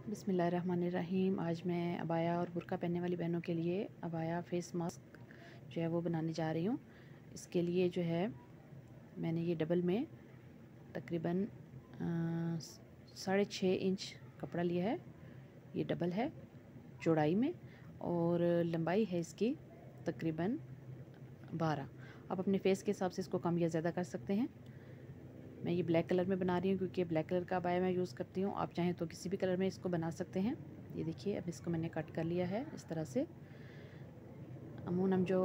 बिस्मिल्लाहिर्रहमानिर्रहीम। आज मैं अबाया और बुर्का पहनने वाली बहनों के लिए अबाया फेस मास्क जो है वो बनाने जा रही हूँ। इसके लिए जो है मैंने ये डबल में तकरीबन 6.5 इंच कपड़ा लिया है। ये डबल है चौड़ाई में और लंबाई है इसकी तकरीबन 12। आप अपने फेस के हिसाब से इसको कम या ज़्यादा कर सकते हैं। मैं ये ब्लैक कलर में बना रही हूँ क्योंकि ब्लैक कलर का अबाया मैं यूज़ करती हूँ। आप चाहें तो किसी भी कलर में इसको बना सकते हैं। ये देखिए, अब इसको मैंने कट कर लिया है इस तरह से। अमूमन हम जो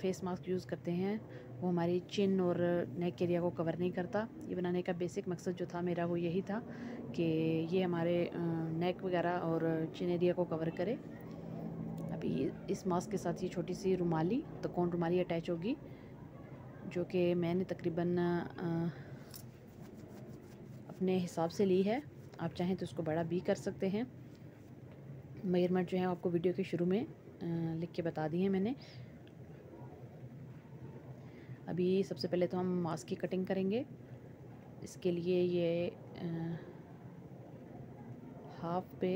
फेस मास्क यूज़ करते हैं वो हमारी चिन और नेक एरिया को कवर नहीं करता। ये बनाने का बेसिक मकसद जो था मेरा वो यही था कि ये हमारे नेक वगैरह और चिन एरिया को कवर करे। अभी इस मास्क के साथ ये छोटी सी रुमाली तो कौन रुमाली अटैच होगी, जो कि मैंने तकरीबन अपने हिसाब से ली है। आप चाहें तो उसको बड़ा भी कर सकते हैं। मेजरमेंट जो है आपको वीडियो के शुरू में लिख के बता दी है मैंने। अभी सबसे पहले तो हम मास्क की कटिंग करेंगे। इसके लिए ये हाफ पे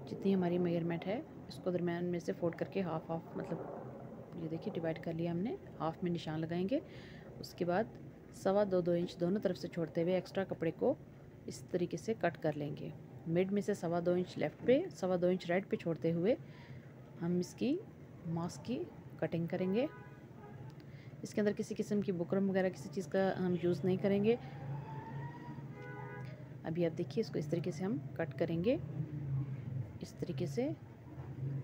जितनी हमारी मेजरमेंट है इसको दरम्यान में से फोल्ड करके हाफ मतलब ये देखिए डिवाइड कर लिया हमने। हाफ में निशान लगाएंगे। उसके बाद 2.25 इंच दोनों तरफ से छोड़ते हुए एक्स्ट्रा कपड़े को इस तरीके से कट कर लेंगे। मिड में से 2.25 इंच लेफ़्ट पे 2.25 इंच राइट पे छोड़ते हुए हम इसकी मास्क की कटिंग करेंगे। इसके अंदर किसी किस्म की बुकरम वगैरह किसी चीज़ का हम यूज़ नहीं करेंगे। अभी आप देखिए, इसको इस तरीके से हम कट करेंगे। इस तरीके से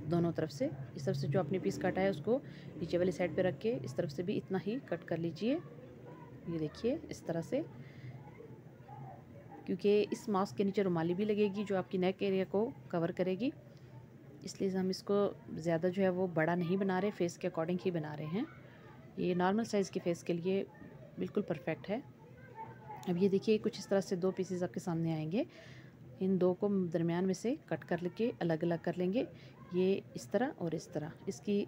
दोनों तरफ से, इस तरफ से जो आपने पीस काटा है उसको नीचे वाली साइड पे रख के इस तरफ से भी इतना ही कट कर लीजिए। ये देखिए इस तरह से, क्योंकि इस मास्क के नीचे रुमाली भी लगेगी जो आपकी नेक एरिया को कवर करेगी, इसलिए हम इसको ज़्यादा जो है वो बड़ा नहीं बना रहे, फेस के अकॉर्डिंग ही बना रहे हैं। ये नॉर्मल साइज़ के फेस के लिए बिल्कुल परफेक्ट है। अब ये देखिए कुछ इस तरह से 2 पीसेस आपके सामने आएंगे। इन 2 को दरमियान में से कट कर लेके अलग अलग कर लेंगे। ये इस तरह और इस तरह। इसकी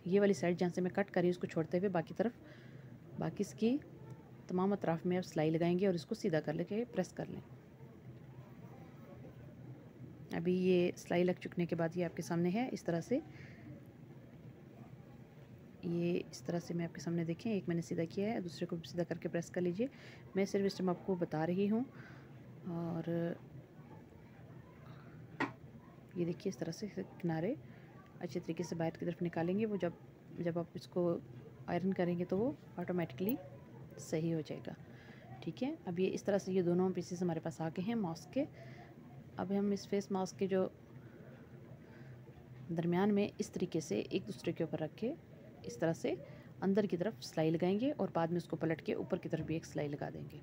ये वाली साइड जहाँ से मैं कट करी उसको छोड़ते हुए बाकी इसकी तमाम अतराफ़ में आप सिलाई लगाएंगे और इसको सीधा कर लेके प्रेस कर लें। अभी ये सिलाई लग चुकने के बाद ये आपके सामने है इस तरह से। ये इस तरह से मैं आपके सामने देखें, एक मैंने सीधा किया है, दूसरे को भी सीधा करके प्रेस कर लीजिए। मैं सिर्फ इस टाइम आपको बता रही हूँ। और ये देखिए इस तरह से किनारे अच्छे तरीके से बाहर की तरफ निकालेंगे। वो जब आप इसको आयरन करेंगे तो वो ऑटोमेटिकली सही हो जाएगा। ठीक है, अब ये इस तरह से ये दोनों पीसेस हमारे पास आ गए हैं मास्क के। अब हम इस फेस मास्क के जो दरमियान में इस तरीके से एक दूसरे के ऊपर रख के इस तरह से अंदर की तरफ सिलाई लगाएंगे और बाद में उसको पलट के ऊपर की तरफ भी एक सिलाई लगा देंगे।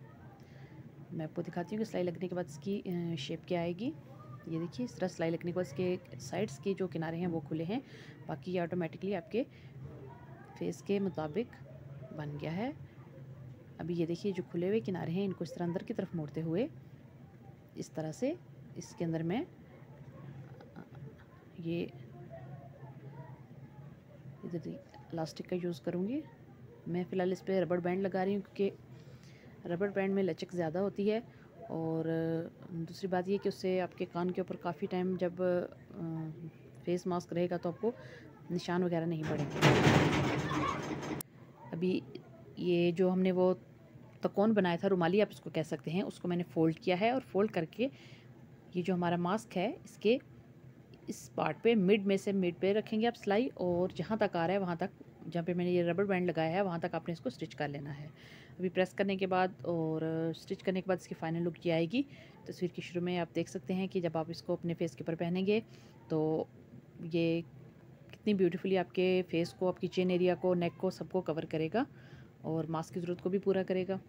मैं आपको दिखाती हूँ कि सिलाई लगने के बाद इसकी शेप क्या आएगी। ये देखिए इस तरह सिलाई लगने के बाद इसके साइड्स के जो किनारे हैं वो खुले हैं, बाकी ये ऑटोमेटिकली आपके फेस के मुताबिक बन गया है। अभी ये देखिए जो खुले हुए किनारे हैं इनको इस तरह अंदर की तरफ मोड़ते हुए इस तरह से इसके अंदर मैं ये इधर इलास्टिक का यूज़ करूँगी। मैं फ़िलहाल इस पर रबड़ बैंड लगा रही हूँ क्योंकि रबड़ बैंड में लचक ज़्यादा होती है और दूसरी बात ये कि उससे आपके कान के ऊपर काफ़ी टाइम जब फेस मास्क रहेगा तो आपको निशान वगैरह नहीं पड़ेंगे। अभी ये जो हमने वो तकोन बनाया था, रुमाली आप इसको कह सकते हैं, उसको मैंने फ़ोल्ड किया है और फ़ोल्ड करके ये जो हमारा मास्क है इसके इस पार्ट पे मिड पे रखेंगे आप सिलाई, और जहाँ तक आ रहा है वहाँ तक, जहाँ पे मैंने ये रबड़ बैंड लगाया है वहाँ तक आपने इसको स्टिच कर लेना है। अभी प्रेस करने के बाद और स्टिच करने के बाद इसकी फ़ाइनल लुक ये आएगी। तस्वीर के शुरू में आप देख सकते हैं कि जब आप इसको अपने फेस के ऊपर पहनेंगे तो ये कितनी ब्यूटीफुली आपके फेस को, आपकी चिन एरिया को, नेक को, सबको कवर करेगा और मास्क की ज़रूरत को भी पूरा करेगा।